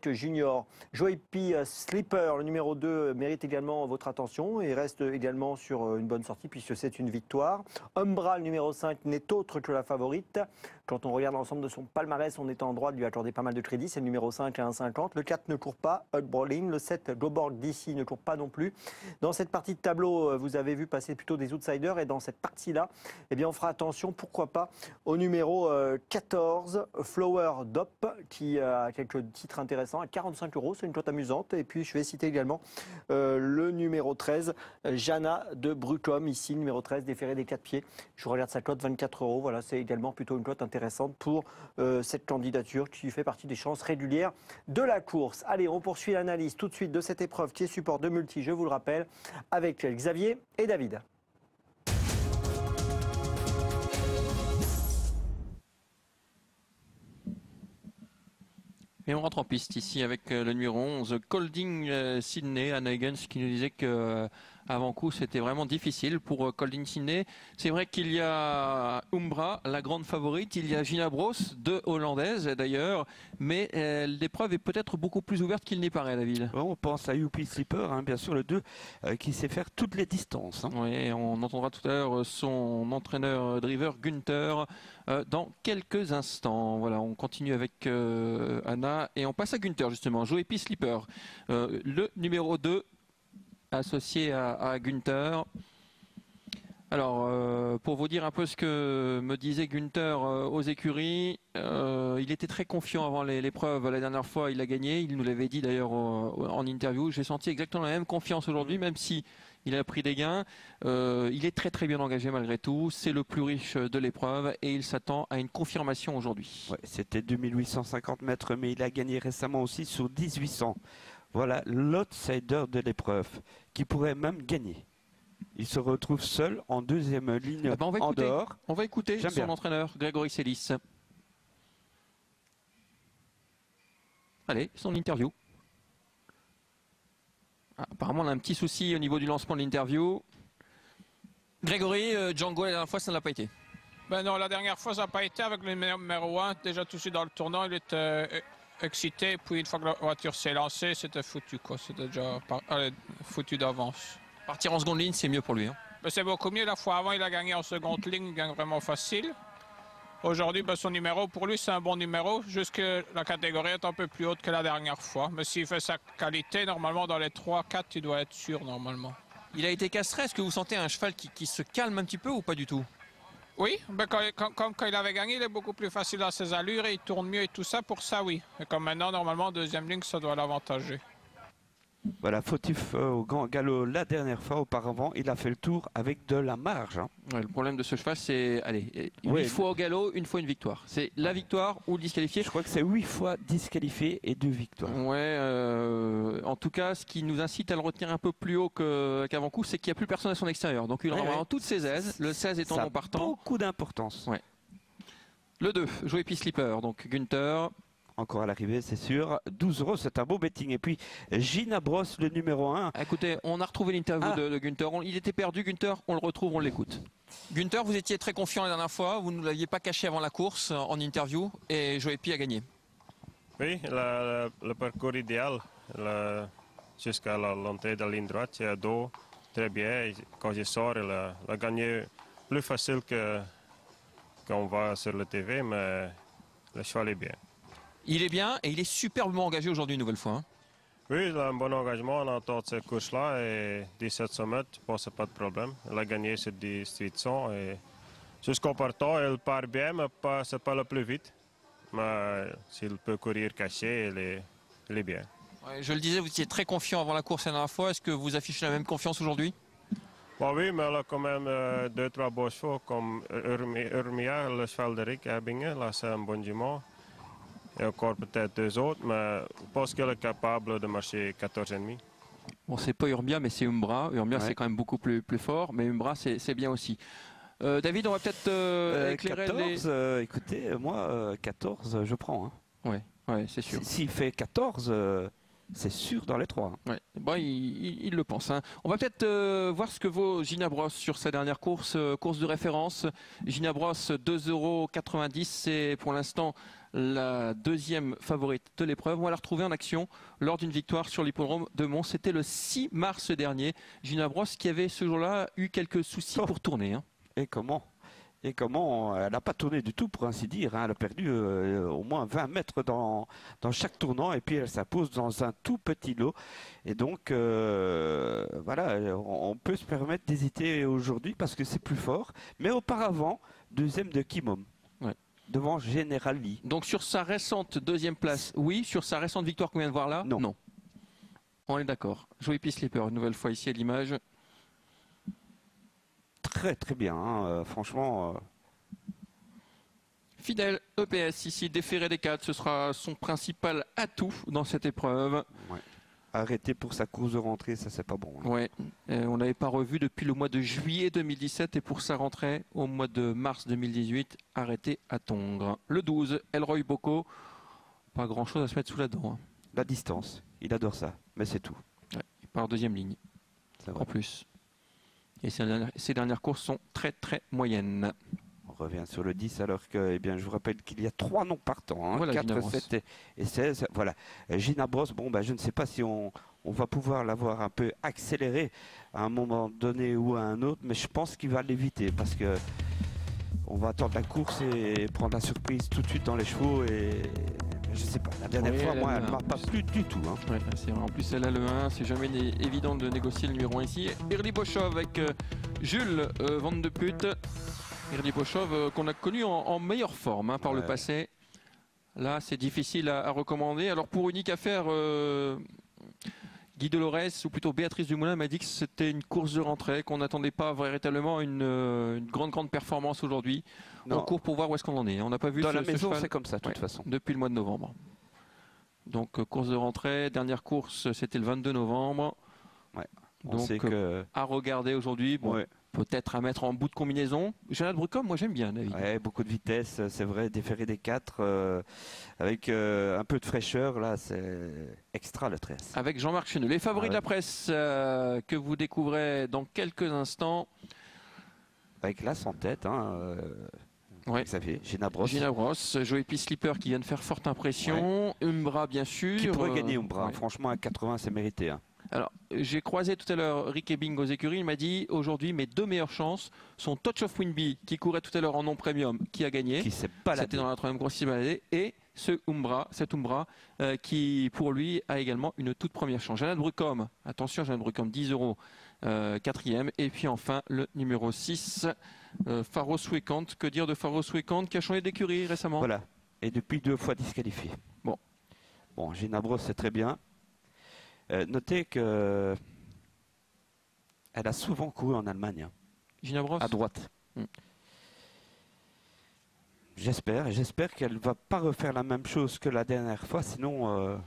Junior. Joey Slipper, le numéro 2, mérite également votre attention et reste également sur une bonne sortie puisque c'est une victoire. Umbra, le numéro 5, n'est autre que la favorite. Quand on regarde l'ensemble de son palmarès, on est en droit de lui accorder pas mal de crédit. C'est le numéro 5 à 1,50. Le 4 ne court pas, Hot Brawling. Le 7, Goborg d'ici, ne court pas non plus. Dans cette partie de tableau, vous avez vu passer plutôt des outsiders. Et dans cette partie-là, eh bien, on fera attention, pourquoi pas, au numéro 14, Flower Dop, qui a quelques titres intéressants à 45 €. C'est une cote amusante. Et puis, je vais citer également le numéro 13, Jana de Brucom. Ici, le numéro 13, déféré des 4 pieds. Je regarde sa cote, 24 €. Voilà, c'est également plutôt une cote intéressante pour cette candidature qui fait partie des chances régulières de la course. Allez, on poursuit l'analyse tout de suite de cette épreuve qui est support de multi, je vous le rappelle, avec Xavier et David. Et on rentre en piste ici avec le numéro 11, Colding Sydney, Anna Higgins qui nous disait que avant coup c'était vraiment difficile pour Colding Sydney. C'est vrai qu'il y a Umbra, la grande favorite, il y a Gina Bros, deux hollandaises d'ailleurs, mais l'épreuve est peut-être beaucoup plus ouverte qu'il n'y paraît, David. On pense à Joey Slipper, hein, bien sûr le 2 qui sait faire toutes les distances. Hein. Oui, on entendra tout à l'heure son entraîneur driver Günther dans quelques instants. Voilà, on continue avec Anna. Et on passe à Günther justement, Joey Slipper, le numéro 2 associé à Günther. Alors, pour vous dire un peu ce que me disait Günther aux écuries, il était très confiant avant l'épreuve. La dernière fois, il a gagné. Il nous l'avait dit d'ailleurs en interview. J'ai senti exactement la même confiance aujourd'hui, même si il a pris des gains. Il est très très bien engagé malgré tout. C'est le plus riche de l'épreuve et il s'attend à une confirmation aujourd'hui. Ouais, c'était 2850 mètres, mais il a gagné récemment aussi sur 1800. Voilà l'outsider de l'épreuve qui pourrait même gagner. Il se retrouve seul en deuxième ligne en dehors. On va écouter son entraîneur, Grégory Sélis. Allez, son interview. Apparemment, on a un petit souci au niveau du lancement de l'interview. Grégory, Django, la dernière fois, ça ne l'a pas été. Ben non, la dernière fois, ça n'a pas été avec le numéro 1. Déjà tout de suite dans le tournant, il était excité. Puis une fois que la voiture s'est lancée, c'était foutu, quoi. C'était déjà foutu d'avance. Partir en seconde ligne, c'est mieux pour lui. Hein. Ben, c'est beaucoup mieux. La fois avant, il a gagné en seconde ligne, il gagne vraiment facile. Aujourd'hui, ben, son numéro, pour lui, c'est un bon numéro. Juste que la catégorie est un peu plus haute que la dernière fois. Mais s'il fait sa qualité, normalement, dans les 3-4, il doit être sûr, normalement. Il a été castré. Est-ce que vous sentez un cheval qui se calme un petit peu ou pas du tout? Oui, ben quand il avait gagné, il est beaucoup plus facile dans ses allures et il tourne mieux et tout ça. Pour ça, oui. Et comme maintenant, normalement, deuxième ligne, ça doit l'avantager. Voilà, fautif au grand galop la dernière fois. Auparavant, il a fait le tour avec de la marge. Hein. Ouais, le problème de ce cheval, c'est 8 fois au galop, une fois une victoire. C'est la victoire ou le disqualifié. Je crois que c'est 8 fois disqualifié et 2 victoires. Ouais, en tout cas, ce qui nous incite à le retenir un peu plus haut qu'avant coup, c'est qu'il n'y a plus personne à son extérieur. Donc il rentre en toutes ses aises. Le 16 étant non partant. Beaucoup d'importance. Ouais. Le 2, Joey Slipper, donc Günther. Encore à l'arrivée, c'est sûr. 12 €, c'est un beau betting. Et puis, Gina Bros, le numéro 1. Écoutez, on a retrouvé l'interview de Günther. Il était perdu, Günther. On le retrouve, on l'écoute. Günther, vous étiez très confiant la dernière fois. Vous ne l'aviez pas caché avant la course en interview. Et Joey a gagné. Oui, le parcours idéal. Jusqu'à l'entrée de la ligne droite, c'est à dos. Très bien. Et quand je sors, il a gagné plus facile qu'on va sur le TV. Mais le cheval est bien. Il est bien et il est superbement engagé aujourd'hui une nouvelle fois. Hein. Oui, il a un bon engagement en entend cette course-là et 1700 mètres, je pense que pas de problème. Il a gagné sur 1800 et jusqu'au partant, il part bien, mais c'est pas le plus vite. Mais s'il peut courir caché, il est bien. Ouais, je le disais, vous étiez très confiant avant la course la dernière fois. Est-ce que vous affichez la même confiance aujourd'hui? Bon, oui, mais il a quand même 2-3 beaux chevaux comme Urmia, le cheval de Rick Ebbingen. Là, c'est un bon jument. Et encore peut-être 2 autres, mais je pense qu'elle est capable de marcher 14,5. Bon, c'est pas Urbia, mais c'est Umbra. Umbra, c'est quand même beaucoup plus fort, mais Umbra, c'est bien aussi. David, on va peut-être éclairer 14, écoutez, moi, 14, je prends. Hein. Ouais, c'est sûr. S'il fait 14, c'est sûr dans les 3. Ouais. Bon, il le pense. Hein. On va peut-être voir ce que vaut Gina Brosse sur sa dernière course, course de référence. Gina Brosse, 2,90 €. C'est pour l'instant la deuxième favorite de l'épreuve. On va la retrouver en action lors d'une victoire sur l'hippodrome de Mons. C'était le 6 mars dernier. Gina Brosse qui avait ce jour-là eu quelques soucis pour tourner. Hein. Et comment elle n'a pas tourné du tout, pour ainsi dire. Hein. Elle a perdu au moins 20 mètres dans chaque tournant et puis elle s'impose dans un tout petit lot. Et donc, voilà, on peut se permettre d'hésiter aujourd'hui parce que c'est plus fort. Mais auparavant, deuxième de Kimom. Ouais. Devant General Lee. Donc sur sa récente deuxième place, oui. Sur sa récente victoire qu'on vient de voir là, non. On est d'accord. Joey P. Slipper, une nouvelle fois ici à l'image. Très très bien, hein. Franchement. Fidèle EPS ici, déféré des 4, ce sera son principal atout dans cette épreuve. Ouais. Arrêté pour sa course de rentrée, ça c'est pas bon. Hein. Ouais, on n'avait pas revu depuis le mois de juillet 2017 et pour sa rentrée au mois de mars 2018, arrêté à Tongres. Le 12, Elroy Boko, pas grand chose à se mettre sous la dent. Hein. La distance, il adore ça, mais c'est tout. Ouais, il part en deuxième ligne, en plus. Et ses dernières courses sont très très moyennes. On revient sur le 10 alors que, eh bien, je vous rappelle qu'il y a 3 noms partants, hein, voilà, 4, 7 et 16. Voilà. Gina Brosse, bon, je ne sais pas si on va pouvoir l'avoir un peu accéléré à un moment donné ou à un autre, mais je pense qu'il va l'éviter parce que on va attendre la course et prendre la surprise tout de suite dans les chevaux et je sais pas. La dernière fois, moi, elle ne m'a pas plu du tout. Hein. Ouais, c'est vrai. En plus, elle a le 1. C'est jamais évident de négocier le numéro 1 ici. Irli Boschov avec Jules Van de Put. Irli Boschov qu'on a connu en meilleure forme par le passé. Là, c'est difficile à recommander. Alors, pour unique affaire, Guy Dolores, ou plutôt Béatrice Dumoulin, m'a dit que c'était une course de rentrée, qu'on n'attendait pas véritablement une grande performance aujourd'hui. On court pour voir où est-ce qu'on en est. On n'a pas vu dans la maison, c'est comme ça, de toute façon. Depuis le mois de novembre. Donc, course de rentrée. Dernière course, c'était le 22 novembre. Ouais. Donc, sait que... à regarder aujourd'hui. Bon, peut-être à mettre en bout de combinaison. Jeannette Brucom, moi j'aime bien, David. Ouais, beaucoup de vitesse, c'est vrai, déféré des 4, avec un peu de fraîcheur, là, c'est extra le 13. Avec Jean-Marc Cheneux. Les favoris de la presse que vous découvrez dans quelques instants. Avec l'As en tête, hein, Xavier, Gina Brosse. Gina Brosse, Joey P. Slipper qui vient de faire forte impression. Umbra, bien sûr. Qui pourrait gagner Umbra, franchement, à 80, c'est mérité. Hein. Alors, j'ai croisé tout à l'heure Rick Ebbing aux écuries. Il m'a dit aujourd'hui mes 2 meilleures chances sont Touch of Winby qui courait tout à l'heure en non premium, qui a gagné. Qui s'est baladé. C'était dans la 3e course, et cet Umbra qui pour lui a également une toute première chance. Jeannette Brucom, attention, Jeannette Brucom, 10 €, 4e. Et puis enfin le numéro 6, Pharos Weekend. Que dire de Pharos Weekend qui a changé d'écurie récemment? Voilà, et depuis 2 fois disqualifié. Bon, Gina Brosse, c'est très bien. Notez que elle a souvent couru en Allemagne. Hein. Gina Brosse à droite. J'espère qu'elle ne va pas refaire la même chose que la dernière fois, sinon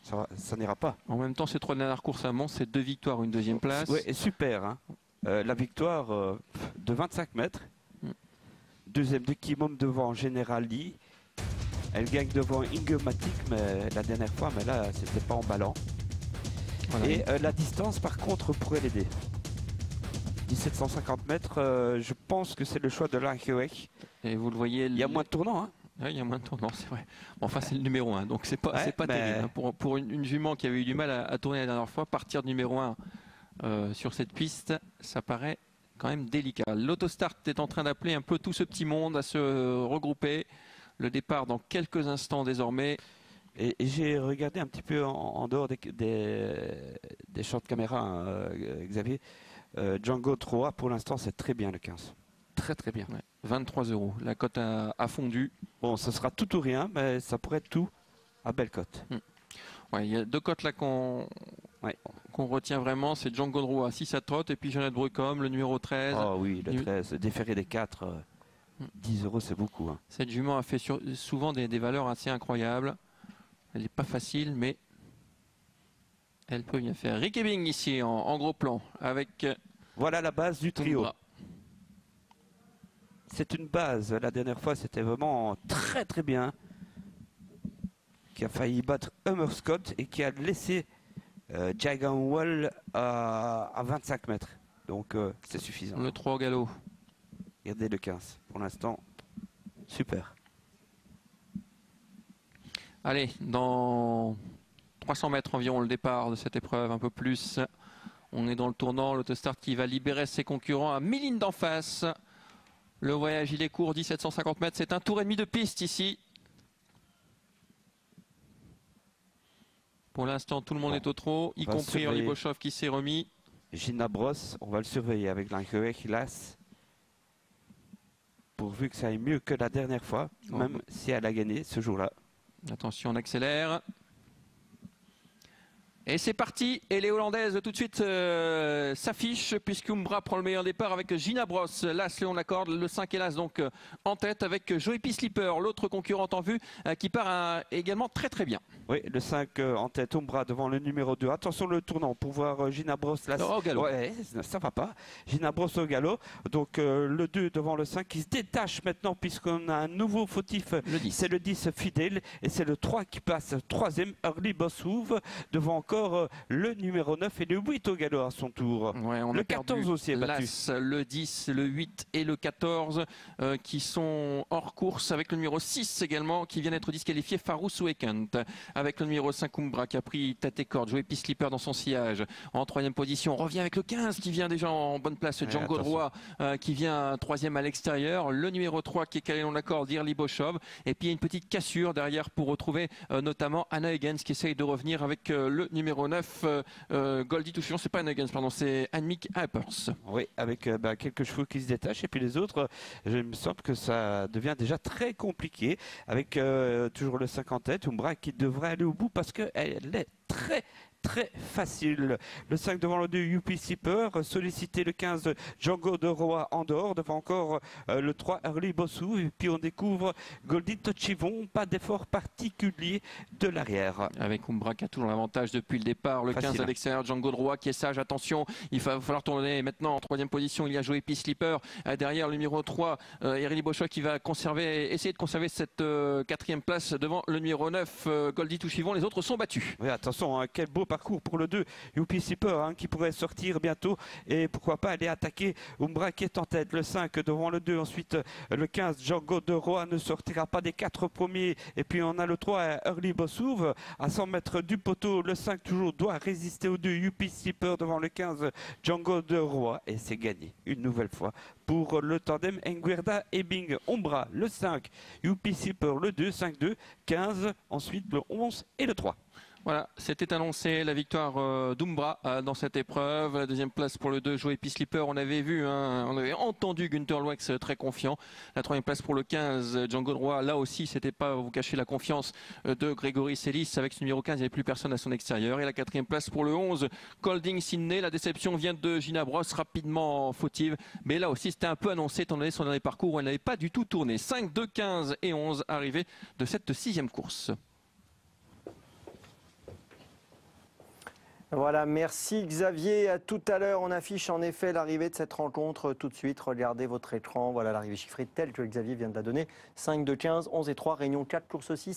ça n'ira pas. En même temps, ces 3 dernières courses à Mons, c'est 2 victoires, une 2e place. Oui, super. Hein. La victoire de 25 mètres. 2e de Kimom devant General Lee. Elle gagne devant Inge Matic, mais la dernière fois, mais là, c'était pas emballant. Voilà. Et la distance, par contre, pourrait l'aider. 1750 mètres, je pense que c'est le choix de l'Archewek. Et vous le voyez... Il y a moins de tournants. Hein. Oui, il y a moins de tournants, c'est vrai. Enfin, c'est le numéro 1, donc c'est pas terrible. Hein. Pour une jument qui avait eu du mal à tourner la dernière fois, partir de numéro 1 sur cette piste, ça paraît quand même délicat. L'autostart est en train d'appeler un peu tout ce petit monde à se regrouper. Le départ dans quelques instants désormais. Et j'ai regardé un petit peu en dehors des champs de caméra, Xavier. Django 3, pour l'instant, c'est très bien le 15. Très très bien. Ouais, 23 €. La cote a fondu. Bon, ce sera tout ou rien, mais ça pourrait être tout à belle cote. Ouais, il y a 2 cotes là qu'on retient vraiment. C'est Django Droit, 6 à trotte, et puis Jeannette Brucom, le numéro 13. Oh oui, le 13, déféré des 4. 10 €, c'est beaucoup. Hein. Cette jument a fait souvent des valeurs assez incroyables. Elle n'est pas facile, mais elle peut bien faire. Rick Ebbing ici en gros plan avec... Voilà la base du trio. C'est une base. La dernière fois, c'était vraiment très très bien. qui a failli battre Hummer Scott et qui a laissé Jagan Wall à 25 mètres. Donc c'est suffisant. Le 3 au galop. Regardez le 15. Pour l'instant, super. Allez, dans 300 mètres environ le départ de cette épreuve, un peu plus. On est dans le tournant, l'autostart qui va libérer ses concurrents à 1000 lignes d'en face. Le voyage, il est court, 1750 mètres. C'est un tour et demi de piste ici. Pour l'instant, tout le monde est au trot, y compris Early Boschov qui s'est remis. Gina Bross, on va le surveiller avec l'Ankewekilas. Pourvu que ça aille mieux que la dernière fois, même si elle a gagné ce jour-là. Attention, on accélère. Et c'est parti, et les Hollandaises tout de suite s'affichent puisque Umbra prend le meilleur départ avec Gina Bross. L'As, Léon Lacorde, le 5 et l'As donc en tête avec Joey P. Slipper, l'autre concurrente en vue qui part également très très bien. Oui, le 5 en tête, Umbra devant le numéro 2. Attention le tournant pour voir Gina Bross. Au galop. Ouais, ça va pas. Gina Bross au galop. Donc le 2 devant le 5 qui se détache maintenant puisqu'on a un nouveau fautif. C'est le 10 Fidèle et c'est le 3 qui passe troisième, Early Bossouv devant encore le numéro 9 et le 8 au galop à son tour. Ouais, on le a 14 aussi est battu. Le 10, le 8 et le 14 qui sont hors course avec le numéro 6 également qui vient d'être disqualifié, Farous Weekend. Avec le numéro 5 Umbra qui a pris tête et corde, Joey P. Slipper dans son sillage. En troisième position, on revient avec le 15 qui vient déjà en bonne place, Django Droit qui vient troisième à l'extérieur. Le numéro 3 qui est calé dans la corde, Early Boschov. Et puis il y a une petite cassure derrière pour retrouver notamment Anna Huygens qui essaye de revenir avec le numéro 9 Goldie Touchillon, c'est pas Anna Huygens, pardon, c'est Annemiek Hypers. Oui, avec quelques chevaux qui se détachent et puis les autres, il me semble que ça devient déjà très compliqué avec toujours le 5 en tête, Umbra qui devrait aller au bout parce qu'elle est très facile. Le 5 devant le 2, Youpi Sipper, solliciter le 15, Django de Roa en dehors, devant encore le 3, Early Bossou, et puis on découvre Goldie Touchillon, pas d'effort particulier de l'arrière. Avec Umbra qui a toujours l'avantage depuis le départ, le 15 à l'extérieur, Django de Roa qui est sage, attention, il va falloir tourner maintenant en troisième position, il y a Joey P. Slipper, derrière le numéro 3, Early Boschov qui va essayer de conserver cette quatrième place devant le numéro 9, Goldie Touchillon, les autres sont battus. Oui, attention, quel beau parcours pour le 2, Youpi Sipper qui pourrait sortir bientôt et pourquoi pas aller attaquer Umbra qui est en tête, le 5 devant le 2, ensuite le 15 Django de Roa ne sortira pas des 4 premiers et puis on a le 3 Early Bossouv à 100 mètres du poteau, le 5 toujours doit résister au 2, Youpi Sipper devant le 15 Django de Roa et c'est gagné une nouvelle fois pour le tandem Nguerda et Bing. Umbra le 5, Youpi Sipper le 2, 5-2, 15, ensuite le 11 et le 3. Voilà, c'était annoncé la victoire d'Umbra dans cette épreuve. La deuxième place pour le 2, Joey P. Slipper. On avait vu, on avait entendu Günther Loex très confiant. La troisième place pour le 15, Django Droit. Là aussi, c'était pas vous cacher la confiance de Grégory Sellis. Avec ce numéro 15, il n'y avait plus personne à son extérieur. Et la quatrième place pour le 11, Colding Sydney. La déception vient de Gina Bross, rapidement fautive. Mais là aussi, c'était un peu annoncé étant donné son dernier parcours où elle n'avait pas du tout tourné. 5, 2, 15 et 11 arrivés de cette sixième course. Voilà, merci Xavier. À tout à l'heure, on affiche en effet l'arrivée de cette rencontre. Tout de suite, regardez votre écran. Voilà l'arrivée chiffrée telle que Xavier vient de la donner. 5, 2, 15, 11 et 3, réunion 4, course 6.